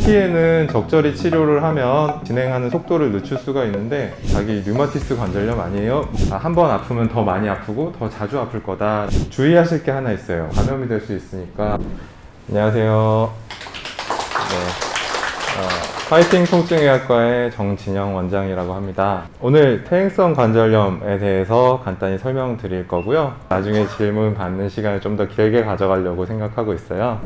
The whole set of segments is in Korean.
초기에는 적절히 치료를 하면 진행하는 속도를 늦출 수가 있는데 자기 류마티스 관절염 아니에요? 한 번 아프면 더 많이 아프고 더 자주 아플 거다. 주의하실 게 하나 있어요. 감염이 될 수 있으니까. 안녕하세요. 파이팅 통증의학과의 정진영 원장이라고 합니다. 오늘 퇴행성 관절염에 대해서 간단히 설명드릴 거고요. 나중에 질문 받는 시간을 좀 더 길게 가져가려고 생각하고 있어요.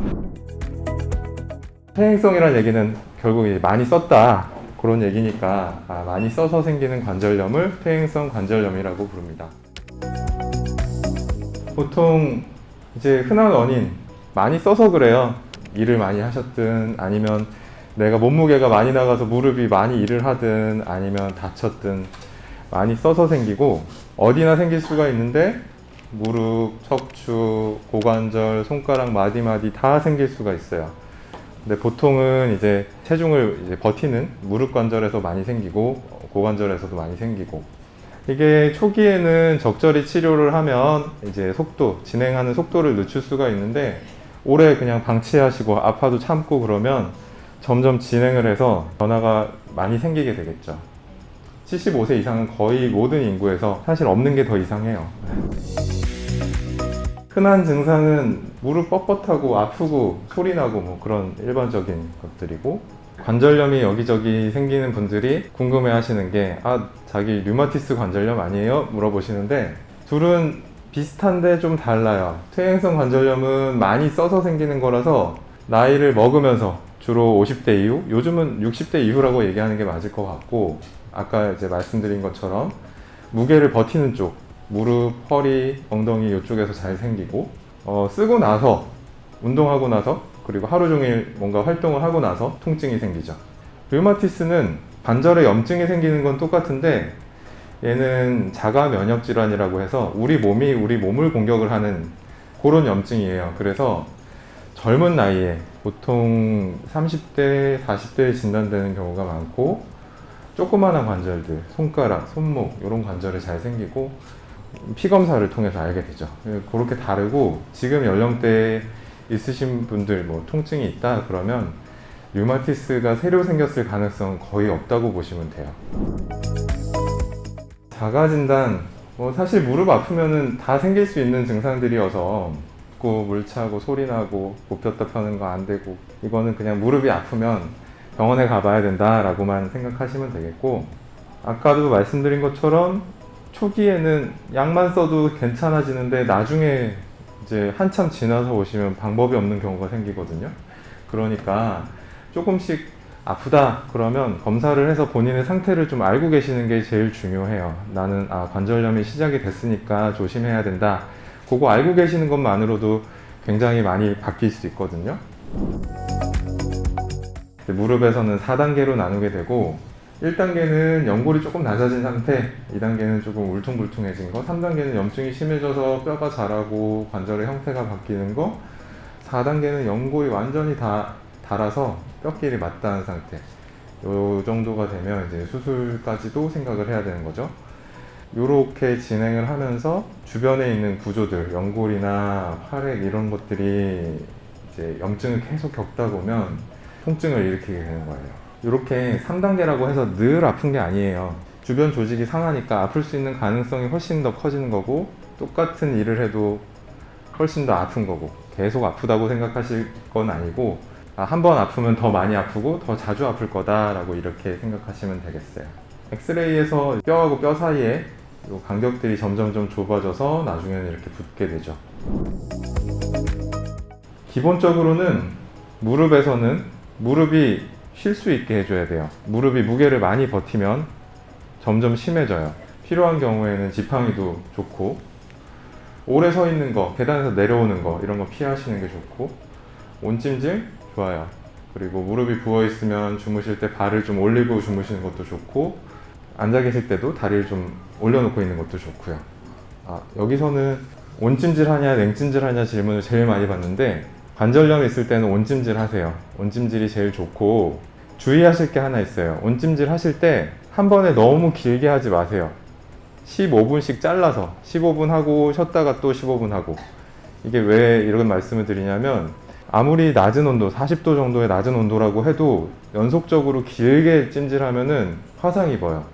퇴행성이라는 얘기는 결국 이제 많이 썼다 그런 얘기니까 많이 써서 생기는 관절염을 퇴행성 관절염이라고 부릅니다. 보통 이제 흔한 원인 많이 써서 그래요. 일을 많이 하셨든 아니면 내가 몸무게가 많이 나가서 무릎이 많이 일을 하든 아니면 다쳤든 많이 써서 생기고 어디나 생길 수가 있는데 무릎, 척추, 고관절, 손가락 마디마디 다 생길 수가 있어요. 근데 보통은 이제 체중을 이제 버티는 무릎 관절에서 많이 생기고 고관절에서도 많이 생기고 이게 초기에는 적절히 치료를 하면 이제 진행하는 속도를 늦출 수가 있는데 오래 그냥 방치하시고 아파도 참고 그러면 점점 진행을 해서 변화가 많이 생기게 되겠죠. 75세 이상은 거의 모든 인구에서 사실 없는 게 더 이상해요. 흔한 증상은 무릎 뻣뻣하고 아프고 소리나고 뭐 그런 일반적인 것들이고 관절염이 여기저기 생기는 분들이 궁금해 하시는 게 자기 류마티스 관절염 아니에요? 물어보시는데 둘은 비슷한데 좀 달라요. 퇴행성 관절염은 많이 써서 생기는 거라서 나이를 먹으면서 주로 50대 이후, 요즘은 60대 이후라고 얘기하는 게 맞을 것 같고 아까 이제 말씀드린 것처럼 무게를 버티는 쪽 무릎, 허리, 엉덩이 이쪽에서 잘 생기고 쓰고 나서 운동하고 나서 그리고 하루 종일 뭔가 활동을 하고 나서 통증이 생기죠. 류마티스는 관절에 염증이 생기는 건 똑같은데 얘는 자가 면역 질환이라고 해서 우리 몸이 우리 몸을 공격을 하는 그런 염증이에요. 그래서 젊은 나이에 보통 30대, 40대에 진단되는 경우가 많고 조그마한 관절들, 손가락, 손목 이런 관절이 잘 생기고 피검사를 통해서 알게 되죠. 그렇게 다르고 지금 연령대에 있으신 분들 뭐 통증이 있다 그러면 류마티스가 새로 생겼을 가능성은 거의 없다고 보시면 돼요. 자가진단 사실 무릎 아프면은 다 생길 수 있는 증상들이어서 물 차고 소리 나고 못 폈다 펴는 거 안 되고 이거는 그냥 무릎이 아프면 병원에 가봐야 된다라고만 생각하시면 되겠고 아까도 말씀드린 것처럼 초기에는 약만 써도 괜찮아지는데 나중에 이제 한참 지나서 오시면 방법이 없는 경우가 생기거든요. 그러니까 조금씩 아프다 그러면 검사를 해서 본인의 상태를 좀 알고 계시는 게 제일 중요해요. 나는 관절염이 시작이 됐으니까 조심해야 된다. 그거 알고 계시는 것만으로도 굉장히 많이 바뀔 수 있거든요. 무릎에서는 4단계로 나누게 되고 1단계는 연골이 조금 낮아진 상태, 2단계는 조금 울퉁불퉁해진 거, 3단계는 염증이 심해져서 뼈가 자라고 관절의 형태가 바뀌는 거, 4단계는 연골이 완전히 다 닳아서 뼈끼리 맞닿은 상태. 요 정도가 되면 이제 수술까지도 생각을 해야 되는 거죠. 요렇게 진행을 하면서 주변에 있는 구조들, 연골이나 활액 이런 것들이 이제 염증을 계속 겪다 보면 통증을 일으키게 되는 거예요. 이렇게 3단계라고 해서 늘 아픈 게 아니에요. 주변 조직이 상하니까 아플 수 있는 가능성이 훨씬 더 커지는 거고 똑같은 일을 해도 훨씬 더 아픈 거고 계속 아프다고 생각하실 건 아니고 한 번 아프면 더 많이 아프고 더 자주 아플 거다라고 이렇게 생각하시면 되겠어요. 엑스레이에서 뼈하고 뼈 사이에 요 간격들이 점점 좁아져서 나중에는 이렇게 붙게 되죠. 기본적으로는 무릎에서는 무릎이 쉴 수 있게 해줘야 돼요. 무릎이 무게를 많이 버티면 점점 심해져요. 필요한 경우에는 지팡이도 좋고 오래 서 있는 거, 계단에서 내려오는 거 이런 거 피하시는 게 좋고 온찜질 좋아요. 그리고 무릎이 부어 있으면 주무실 때 발을 좀 올리고 주무시는 것도 좋고 앉아 계실 때도 다리를 좀 올려놓고 있는 것도 좋고요. 여기서는 온찜질 하냐 냉찜질 하냐 질문을 제일 많이 받는데 관절염 있을 때는 온찜질 하세요. 온찜질이 제일 좋고 주의하실 게 하나 있어요. 온찜질 하실 때 한 번에 너무 길게 하지 마세요. 15분씩 잘라서 15분 하고 쉬었다가 또 15분 하고 이게 왜 이런 말씀을 드리냐면 아무리 낮은 온도, 40도 정도의 낮은 온도라고 해도 연속적으로 길게 찜질하면은 화상 입어요.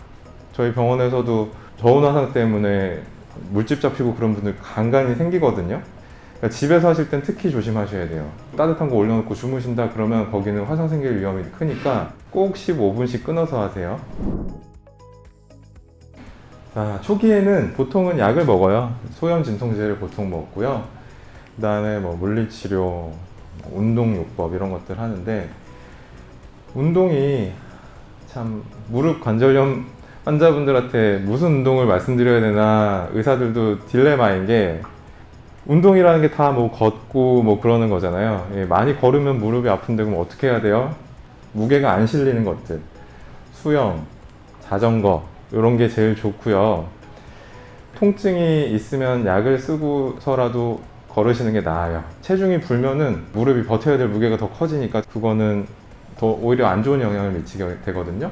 저희 병원에서도 저온 화상 때문에 물집 잡히고 그런 분들 간간히 생기거든요. 그러니까 집에서 하실 땐 특히 조심하셔야 돼요. 따뜻한 거 올려놓고 주무신다 그러면 거기는 화상 생길 위험이 크니까 꼭 15분씩 끊어서 하세요. 자, 초기에는 보통은 약을 먹어요. 소염 진통제를 보통 먹고요. 그 다음에 뭐 물리치료, 운동요법 이런 것들 하는데, 운동이 참 무릎 관절염 환자분들한테 무슨 운동을 말씀드려야 되나 의사들도 딜레마인 게, 운동이라는 게 다 뭐 걷고 뭐 그러는 거잖아요. 예, 많이 걸으면 무릎이 아픈데 그럼 어떻게 해야 돼요? 무게가 안 실리는 것들, 수영, 자전거 이런 게 제일 좋고요. 통증이 있으면 약을 쓰고서라도 걸으시는 게 나아요. 체중이 불면은 무릎이 버텨야 될 무게가 더 커지니까 그거는 더 오히려 안 좋은 영향을 미치게 되거든요.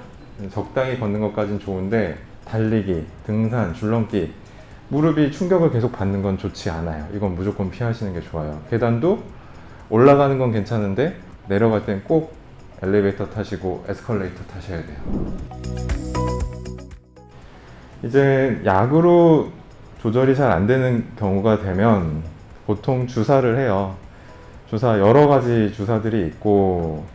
적당히 걷는 것까지는 좋은데 달리기, 등산, 줄넘기 무릎이 충격을 계속 받는 건 좋지 않아요. 이건 무조건 피하시는 게 좋아요. 계단도 올라가는 건 괜찮은데 내려갈 땐 꼭 엘리베이터 타시고 에스컬레이터 타셔야 돼요. 이제 약으로 조절이 잘 안 되는 경우가 되면 보통 주사를 해요. 주사 여러 가지 주사들이 있고,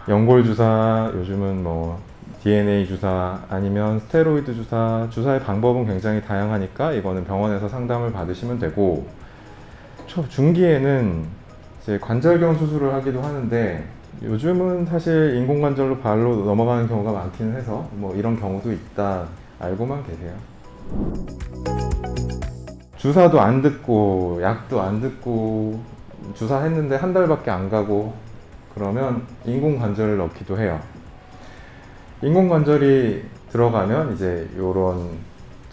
연골 주사, 요즘은 뭐 DNA 주사, 아니면 스테로이드 주사, 주사의 방법은 굉장히 다양하니까 이거는 병원에서 상담을 받으시면 되고, 중기에는 이제 관절경 수술을 하기도 하는데, 요즘은 사실 인공관절로 발로 넘어가는 경우가 많기는 해서 뭐 이런 경우도 있다 알고만 계세요. 주사도 안 듣고 약도 안 듣고 주사했는데 한 달밖에 안 가고 그러면 인공관절을 넣기도 해요. 인공관절이 들어가면 이제 이런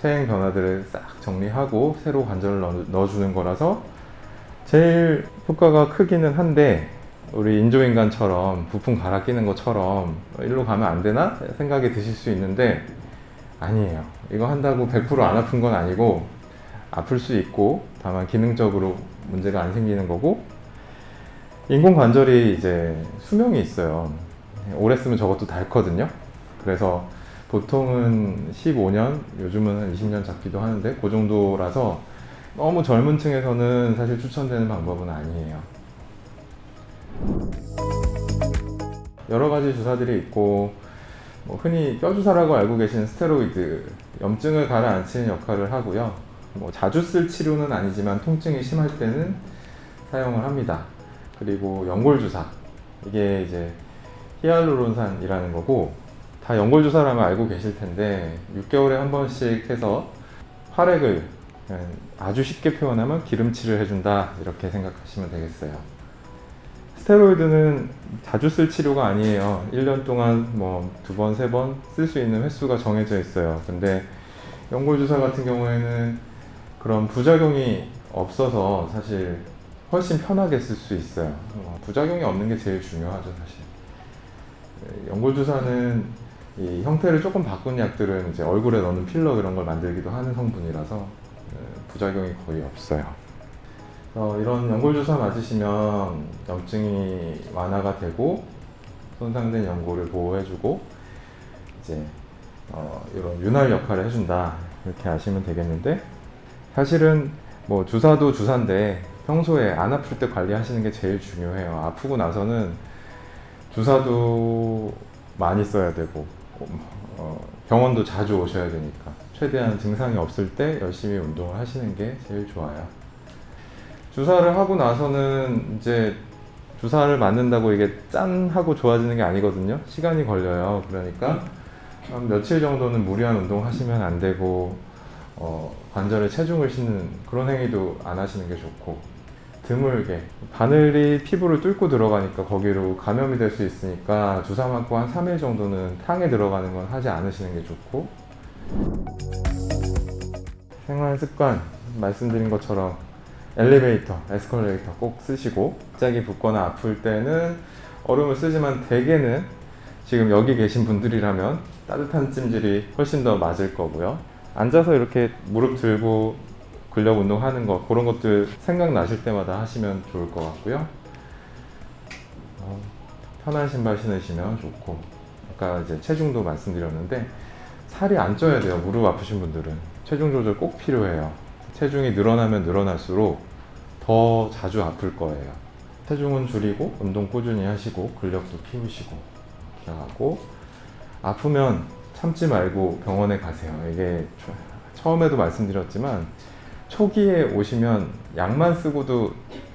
퇴행 변화들을 싹 정리하고 새로 관절을 넣어주는 거라서 제일 효과가 크기는 한데, 우리 인조인간처럼 부품 갈아 끼는 것처럼 일로 가면 안 되나 생각이 드실 수 있는데 아니에요. 이거 한다고 100% 안 아픈 건 아니고, 아플 수 있고 다만 기능적으로 문제가 안 생기는 거고, 인공관절이 이제 수명이 있어요. 오래 쓰면 저것도 닳거든요. 그래서 보통은 15년, 요즘은 한 20년 잡기도 하는데 그 정도라서 너무 젊은 층에서는 사실 추천되는 방법은 아니에요. 여러 가지 주사들이 있고, 뭐 흔히 뼈주사라고 알고 계시는 스테로이드, 염증을 가라앉히는 역할을 하고요. 뭐 자주 쓸 치료는 아니지만 통증이 심할 때는 사용을 합니다. 그리고 연골주사, 이게 이제 히알루론산이라는 거고, 다 연골주사라면 알고 계실 텐데 6개월에 한 번씩 해서 활액을, 아주 쉽게 표현하면 기름칠을 해준다 이렇게 생각하시면 되겠어요. 스테로이드는 자주 쓸 치료가 아니에요. 1년 동안 뭐 2번, 3번 쓸 수 있는 횟수가 정해져 있어요. 근데 연골주사 같은 경우에는 그런 부작용이 없어서 사실 훨씬 편하게 쓸 수 있어요. 부작용이 없는 게 제일 중요하죠, 사실. 연골주사는 이 형태를 조금 바꾼 약들은 이제 얼굴에 넣는 필러 이런 걸 만들기도 하는 성분이라서 부작용이 거의 없어요. 이런 연골주사 맞으시면 염증이 완화가 되고 손상된 연골을 보호해주고 이제 이런 윤활 역할을 해준다 이렇게 아시면 되겠는데, 사실은 뭐 주사도 주사인데 평소에 안 아플 때 관리하시는 게 제일 중요해요. 아프고 나서는 주사도 많이 써야 되고 병원도 자주 오셔야 되니까 최대한 증상이 없을 때 열심히 운동을 하시는 게 제일 좋아요. 주사를 하고 나서는 이제 주사를 맞는다고 이게 짠 하고 좋아지는 게 아니거든요. 시간이 걸려요. 그러니까 한 며칠 정도는 무리한 운동 하시면 안 되고, 관절에 체중을 싣는 그런 행위도 안 하시는 게 좋고, 드물게 바늘이 피부를 뚫고 들어가니까 거기로 감염이 될 수 있으니까 주사 맞고 한 3일 정도는 탕에 들어가는 건 하지 않으시는 게 좋고, 생활 습관 말씀드린 것처럼 엘리베이터, 에스컬레이터 꼭 쓰시고, 갑자기 붓거나 아플 때는 얼음을 쓰지만 대개는 지금 여기 계신 분들이라면 따뜻한 찜질이 훨씬 더 맞을 거고요. 앉아서 이렇게 무릎 들고 근력 운동하는 거, 그런 것들 생각나실 때마다 하시면 좋을 것 같고요. 편한 신발 신으시면 좋고, 아까 이제 체중도 말씀드렸는데 살이 안 쪄야 돼요. 무릎 아프신 분들은 체중 조절 꼭 필요해요. 체중이 늘어나면 늘어날수록 더 자주 아플 거예요. 체중은 줄이고 운동 꾸준히 하시고 근력도 키우시고 이렇게 하고, 아프면 참지 말고 병원에 가세요. 이게 처음에도 말씀드렸지만 초기에 오시면 약만 쓰고도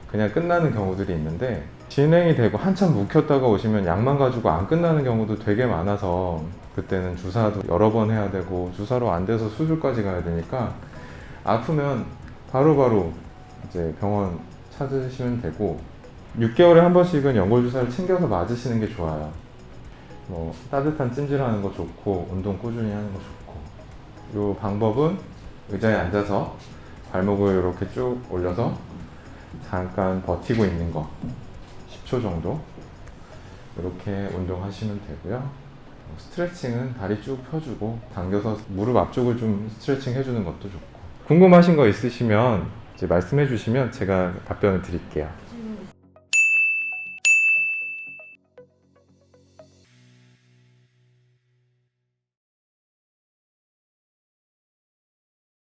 그냥 끝나는 경우들이 있는데, 진행이 되고 한참 묵혔다가 오시면 약만 가지고 안 끝나는 경우도 되게 많아서 그때는 주사도 여러 번 해야 되고 주사로 안 돼서 수술까지 가야 되니까 아프면 바로바로 이제 병원 찾으시면 되고, 6개월에 한 번씩은 연골주사를 챙겨서 맞으시는 게 좋아요. 뭐 따뜻한 찜질하는 거 좋고 운동 꾸준히 하는 거 좋고, 이 방법은 의자에 앉아서 발목을 이렇게 쭉 올려서 잠깐 버티고 있는 거 10초 정도 이렇게 운동하시면 되고요. 스트레칭은 다리 쭉 펴주고 당겨서 무릎 앞쪽을 좀 스트레칭 해주는 것도 좋고, 궁금하신 거 있으시면 이제 말씀해 주시면 제가 답변을 드릴게요.